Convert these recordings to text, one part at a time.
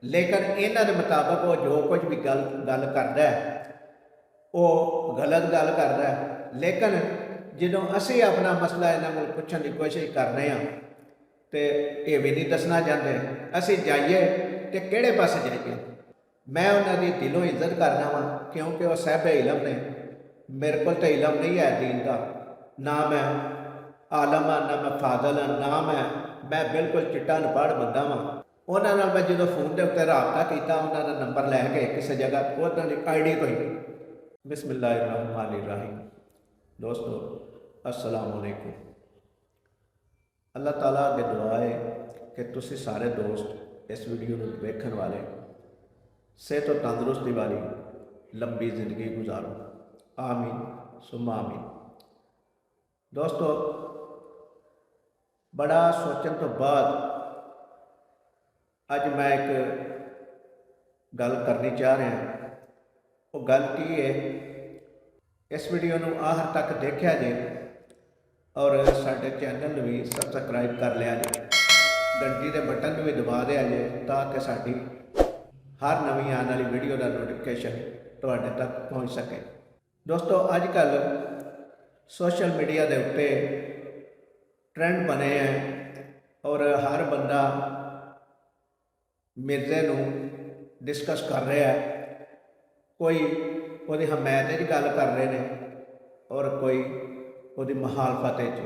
लेकिन इन्हां दे मुताबक वो जो कुछ भी गल गल करदा है वो गलत गल करदा है। लेकिन जदों असीं अपना मसला इन्हां कोल पुछण दी कोशिश करने तो ये भी नहीं दसना चाहते असीं जाइए तो किहड़े पासे जाइए। मैं उन्हां दी दिलों इज्जत करना वा क्योंकि वो साहिब इलम ने। मेरे को तो इलम नहीं है दीन का, ना मैं आलम हाँ ना मैं फाजल हाँ ना मैं बिल्कुल चिट्टा अनपढ़ बंदा वा। उन्हां नाल मैं जो फोन के उत्ते राबता किया उन्हां दा नंबर लैके किसी जगह उन्हां दी आईडी तो ही बिस्मिल्लाहिर्रहमानिर्रहीम। दोस्तों अस्सलाम वालेकुम। अल्लाह ताला अगे दुआ है कि तुसी सारे दोस्त इस वीडियो को देखने वाले सेहत और तंदुरुस्ती वाली लंबी जिंदगी गुजारो, आमीन सुम्मा आमीन। दोस्तों बड़ा सोचने तो बाद अज मैं एक गल करनी चाह रहा। वो गल की है, इस वीडियो को आखिर तक देखा जे और साडे चैनल भी सबसक्राइब कर लिया जे, घंटी के बटन भी दबा दिया जे ताकि साडी हर नवीं आने वाली वीडियो का नोटिफिकेशन तुहाडे तक पहुँच सके। दोस्तों अजकल सोशल मीडिया के उत्ते ट्रेंड बने हैं और हर बंदा मिर्जे नूं डिस्कस कर रहा है। कोई उहदी हमायत च गल कर रहे हैं और कोई उहदी मुखालफत च,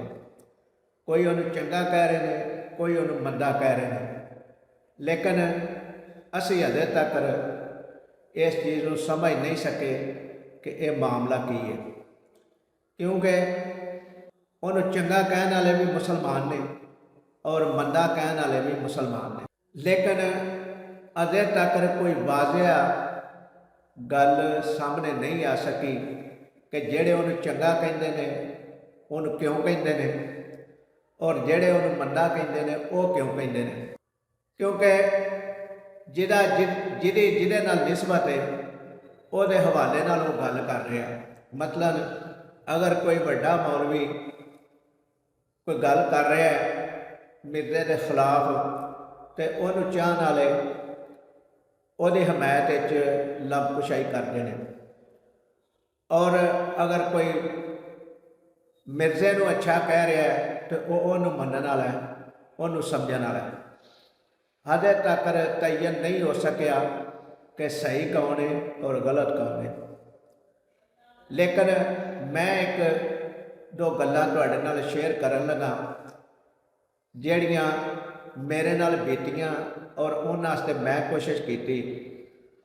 कोई उहनूं चंगा कह रहे हैं कोई उहनूं मंदा कह रहे हैं। लेकिन असीं हजे तक इस चीज़ को समझ नहीं सके कि यह मामला की है, क्योंकि उन्होंने चंगा कहने वाले भी मुसलमान ने और मंदा कहने वाले भी मुसलमान ने। लेकिन अजे तक कोई वाजिया गल सामने नहीं आ सकी कि जेड़े उन्होंने चंगा कहते हैं उन्होंने क्यों कहते हैं और जेड़े उन्होंने मंदा कहते हैं वो क्यों कहते हैं। क्योंकि जिदा जिदे नाल निस्बत है उहदे हवाले नाल वो गल कर रहा। मतलब अगर कोई बड़ा मौलवी कोई गल कर रहा है मिर्जे के खिलाफ तो उन्होंने चाहने वाले उहदी हमायत लंबकुशाई करते हैं, और अगर कोई मिर्जे को अच्छा कह रहा है तो वह मनने वाला है, उन्होंने समझने वाला है। हजे तक तयन नहीं हो सकिया कि सही कौन है और गलत कौन है। लेकिन मैं एक दो गल्लां तुहाडे नाल शेयर करन लगा जिहड़ियां मेरे नाल बीतियां और उन्हां वास्ते मैं कोशिश की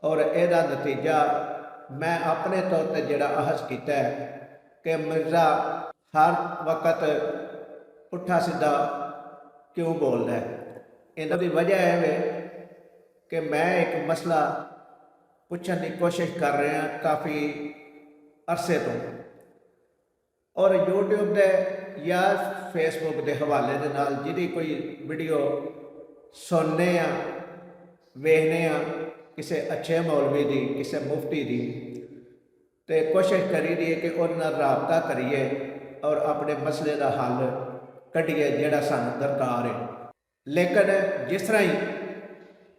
और इहदा नतीजा मैं अपने तौर पर जिहड़ा अहस किया है कि मिर्ज़ा हर वक्त पुट्ठा सीधा क्यों बोलता है। इन्हां दी वजह है कि मैं एक मसला पूछने की कोशिश कर रहा काफ़ी अरसे तो, और यूट्यूब के या फेसबुक के हवाले के नाल जिहदी कोई वीडियो सुनने वेखने किसी अच्छे मौलवी की किसी मुफ्ती की तो कोशिश करी दी कि उन्हां राबता करिए और अपने मसले का हल कढ़िए जिहड़ा सानूं दरकार है। लेकिन जिस तरह ही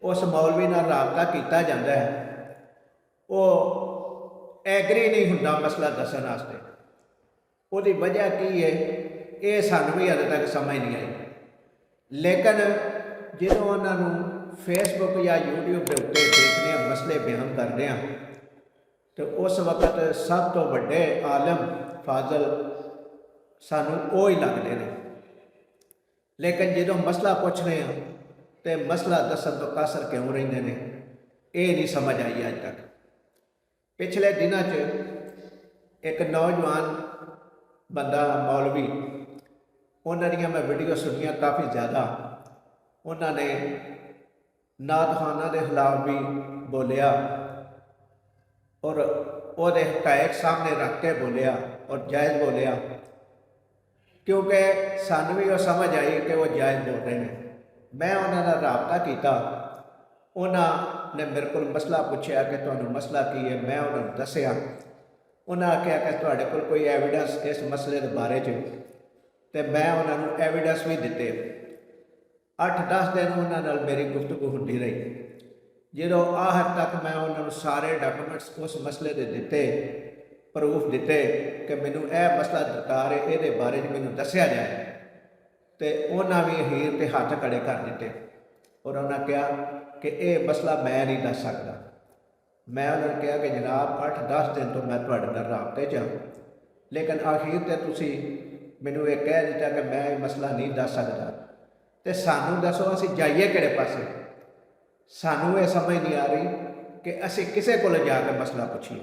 उस मौलवी नाल राबता किया जाता है वो एग्री नहीं हुंदा मसला दस्सण वास्ते। उसकी वजह की है ये सानूं भी अजे तक समझ नहीं आई। लेकिन जो उन्होंने फेसबुक या यूट्यूब के उत्ते देखने मसले बयान करते हैं तो उस वक्त सब तो वड्डे आलम फाजल सानूं वो ही लगते हैं। लेकिन जो मसला पूछने तो मसला दसन तो कासर क्यों रहिंदे ने ये नहीं समझ आई अज तक। पिछले दिनों एक नौजवान बंदा मौलवी उन्होंने मैं वीडियो सुनिया काफ़ी ज़्यादा। उन्होंने नात खाना के खिलाफ भी बोलिया और उहदे हकायक सामने रख के बोलिया और जायज़ बोलिया, क्योंकि सानू भी वो समझ आई कि वो जायज़ बोल रहे हैं। मैं उन्होंने राबता किया, उन्होंने मेरे को मसला पूछा कि तुहानू मसला की है। मैं उन्होंने दसिया, उन्हें आख्या कि तुहाडे कोल कोई एविडेंस इस मसले के बारे तो मैं उन्होंने एविडेंस भी दिते। 8-10 दिन उन्होंने मेरी गुफ्तगू होती रही ਜਦੋਂ ਆਖਰ ਤੱਕ ਮੈਂ ਉਹਨਾਂ ਨੂੰ ਸਾਰੇ ਡਾਕੂਮੈਂਟਸ ਉਸ ਮਸਲੇ ਦੇ ਦਿੱਤੇ, ਪ੍ਰੂਫ ਦਿੱਤੇ ਕਿ ਮੈਨੂੰ ਇਹ ਮਸਲਾ ਦਰਕਾਰ ਹੈ, ਇਹਦੇ ਬਾਰੇ 'ਚ ਮੈਨੂੰ ਦੱਸਿਆ ਜਾਏ, ਤੇ ਉਹਨਾਂ ਵੀ ਹੀਰ ਤੇ ਹੱਥ ਖੜੇ ਕਰ ਦਿੱਤੇ ਔਰ ਉਹਨਾਂ ਕਿਹਾ ਕਿ ਇਹ ਮਸਲਾ ਮੈਂ ਨਹੀਂ ਦੱਸ ਸਕਦਾ। ਮੈਂ ਉਹਨਾਂ ਨੂੰ ਕਿਹਾ ਕਿ ਜਨਾਬ 8-10 ਦਿਨ ਤੋਂ ਮੈਂ ਤੁਹਾਡੇ ਨਾਲ ਰਾਬਤੇ 'ਚ ਹਾਂ, ਲੇਕਿਨ ਆਖਿਰ ਤੇ ਤੁਸੀਂ ਮੈਨੂੰ ਇਹ ਕਹਿ ਦਿੱਤਾ ਕਿ ਮੈਂ ਇਹ ਮਸਲਾ ਨਹੀਂ ਦੱਸ ਸਕਦਾ, ਤੇ ਸਾਨੂੰ ਦੱਸੋ ਅਸੀਂ ਜਾਈਏ ਕਿਹੜੇ ਪਾਸੇ। ਸਾਨੂੰ ਇਹ ਸਮਝ ਨਹੀਂ ਆ ਰਹੀ ਕਿ ਅਸੀਂ ਕਿਸੇ ਕੋਲ ਜਾ ਕੇ ਮਸਲਾ ਪੁੱਛੀਏ,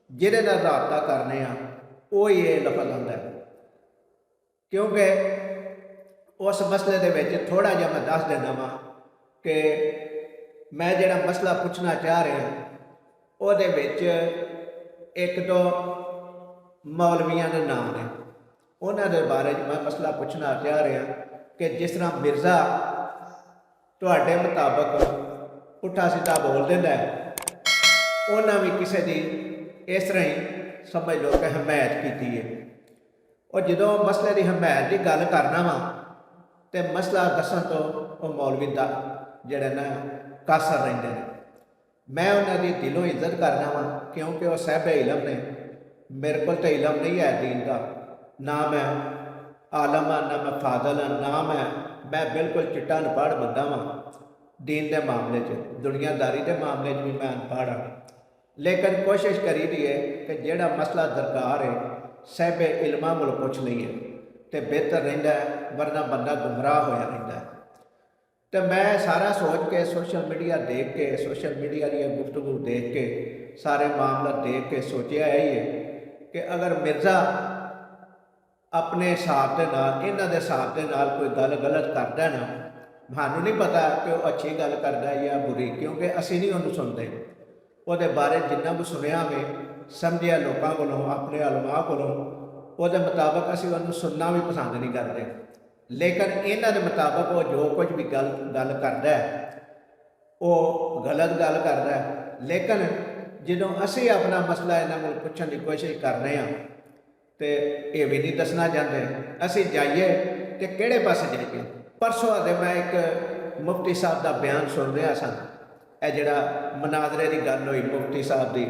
ਜਿਹਦੇ ਨਾਲ ਰਾਬਤਾ ਕਰਨੇ ਆ ਉਹ ਹੀ ਇਹ ਲਫ਼ਜ਼ ਆਉਂਦਾ ਹੈ। ਕਿਉਂਕਿ ਉਸ ਮਸਲੇ ਦੇ ਵਿੱਚ ਥੋੜ੍ਹਾ ਜਿਹਾ ਮੈਂ ਦੱਸ ਦਿੰਦਾ ਵਾਂ ਕਿ ਮੈਂ ਜਿਹੜਾ ਮਸਲਾ ਪੁੱਛਣਾ ਚਾਹ ਰਿਹਾ ਉਹਦੇ ਵਿੱਚ ਇੱਕ ਤੋਂ ਮੌਲਵੀਆਂ ਦੇ ਨਾਮ ਨੇ, ਉਹਨਾਂ ਦੇ ਬਾਰੇ 'ਚ ਮੈਂ ਮਸਲਾ ਪੁੱਛਣਾ ਚਾਹ ਰਿਹਾ ਕਿ ਜਿਸ ਤਰ੍ਹਾਂ ਮਿਰਜ਼ਾ ਤੁਹਾਡੇ ਮੁਤਾਬਕ ਪੁੱਠਾ ਸਿੱਧਾ ਬੋਲ ਦਿੰਦਾ ਹੈ, ਉਹਨਾਂ ਵੀ ਕਿਸੇ ਦੀ ਇਸ ਤਰ੍ਹਾਂ ਹੀ ਸਮਝ ਲਓ ਕਿ ਹਮਾਇਤ ਕੀਤੀ ਹੈ। ਉਹ ਜਦੋਂ ਮਸਲੇ ਦੀ ਹਮਾਇਤ ਦੀ ਗੱਲ ਕਰਨਾ ਵਾ ਤੇ ਮਸਲਾ ਦੱਸਣ ਤੋਂ ਉਹ ਮੌਲਵੀ ਦਾ ਜਿਹੜੇ ਨਾ ਕਾਸਰ ਰਹਿੰਦੇ ਨੇ। ਮੈਂ ਉਹਨਾਂ ਦੀ ਦਿਲੋਂ ਇੱਜ਼ਤ ਕਰਨਾ ਵਾ ਕਿਉਂਕਿ ਉਹ ਸਾਹਿਬ ਇਲਮ ਨੇ। ਮੇਰੇ ਕੋਲ ਤਾਂ ਇਲਮ ਨਹੀਂ ਹੈ ਦੀਨ ਦਾ, ਨਾ ਮੈਂ ਆਲਮ ਹਾਂ, ਨਾ ਮੈਂ ਫਾਜ਼ਲ ਹਾਂ, ਨਾ ਮੈਂ ਬਿਲਕੁਲ ਚਿੱਟਾ ਅਨਪੜ੍ਹ ਬੰਦਾ ਵਾਂ दीन के मामले च, दुनियादारी के मामले च भी मैं अनपढ़ हाँ। लेकिन कोशिश करी दी है कि जोड़ा मसला दरकार है साहब इल्मां कोल पुछ लईए तो बेहतर रहिंदा है, वरना बंदा गुमराह होया रहिंदा है। तो मैं सारा सोच के सोशल मीडिया देख के, सोशल मीडिया की गुफ्तगू देख के, सारे मामला देख के सोचा यही है कि अगर मिर्ज़ा अपने हिसाब के नाल, इन्हां दे हिसाब के नाल कोई गल गलत करदा ना, ਸਾਨੂੰ नहीं पता कि वह अच्छी गल करता है या बुरी, क्योंकि असी नहीं उन्होंने सुनते। वो बारे जिन्ना भी सुनिया में समझिया लोगों को, अपने उलमा को, वो मुताबिक असी उन्होंने सुनना भी पसंद नहीं करते। लेकिन इन्हों के मुताबिक वो जो कुछ भी गल करता है वो गलत गल करता है। लेकिन जो असी अपना मसला इन्हों को पूछने की कोशिश करने तो ये भी नहीं दसना चाहते असी जाइए तो किहड़े पासे जाइए। परसों आते मैं एक मुफ्ती साहब का बयान सुन रहा सा, यह जड़ा मनाजरे की गल हुई मुफ्ती साहब की,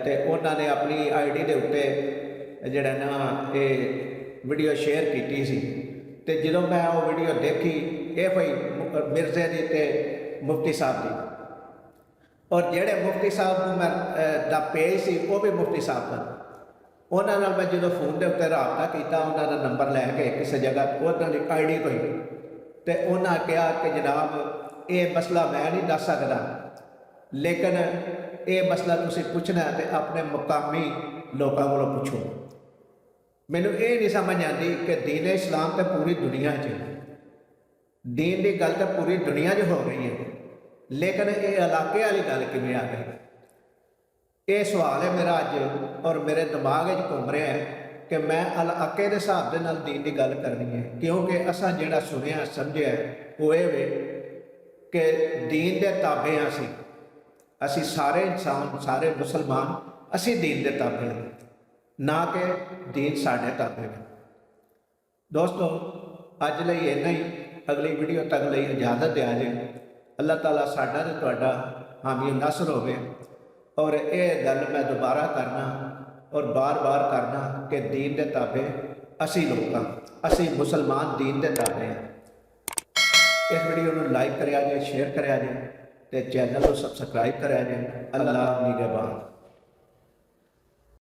तो उन्होंने अपनी ID के उत्ते जड़ा ना ये वीडियो शेयर की सी। तो जो मैं वो वीडियो देखी ये भाई मिर्जे की ते मुफ्ती साहब की, और जेड़े मुफ्ती साहब को मैं दा पेज सी वो भी मुफ्ती साहब का। उन्होंने मैं जो फोन के उत्ते रबता किया, उन्होंने नंबर लैके किसी जगह उन्होंने ID कोई, तो उन्होंने कहा कि जनाब ये मसला मैं नहीं दस सकता, लेकिन ये मसला तुसी पूछना है तो अपने मुकामी लोगों को पूछो। मैनू ये नहीं समझ आती कि दीन इस्लाम तो पूरी दुनिया च, दीन की गल तो पूरी दुनिया च हो रही है, लेकिन ये इलाके वाली गल किवें आ गई। ये सवाल है मेरा अज और मेरे दिमाग में घूम रहा है कि मैं इलाके के हिसाब के नाल दीन की गल करनी है, क्योंकि असा जिहड़ा सुनिया समझिया वो ये वे कि दीन के ताबे हाँ, असी सारे इंसान, सारे मुसलमान असी दीन के ताबे हैं, ना कि दीन साढ़े ताबे है। दोस्तों अज लई इन्ना ही, अगली वीडियो तक लई इजाजत दिया जे। अल्लाह ताला साडा ते तुहाडा हामी नसर होवे। और ये गल मैं दोबारा करना और बार बार करना कि दीन के ताबे असी लोग, असी मुसलमान दीन के ताबे हैं। इस वीडियो को लाइक करिया जे, शेयर करिया जे, ते चैनल को सबसक्राइब करिया जे। अल्लाह निगहबान।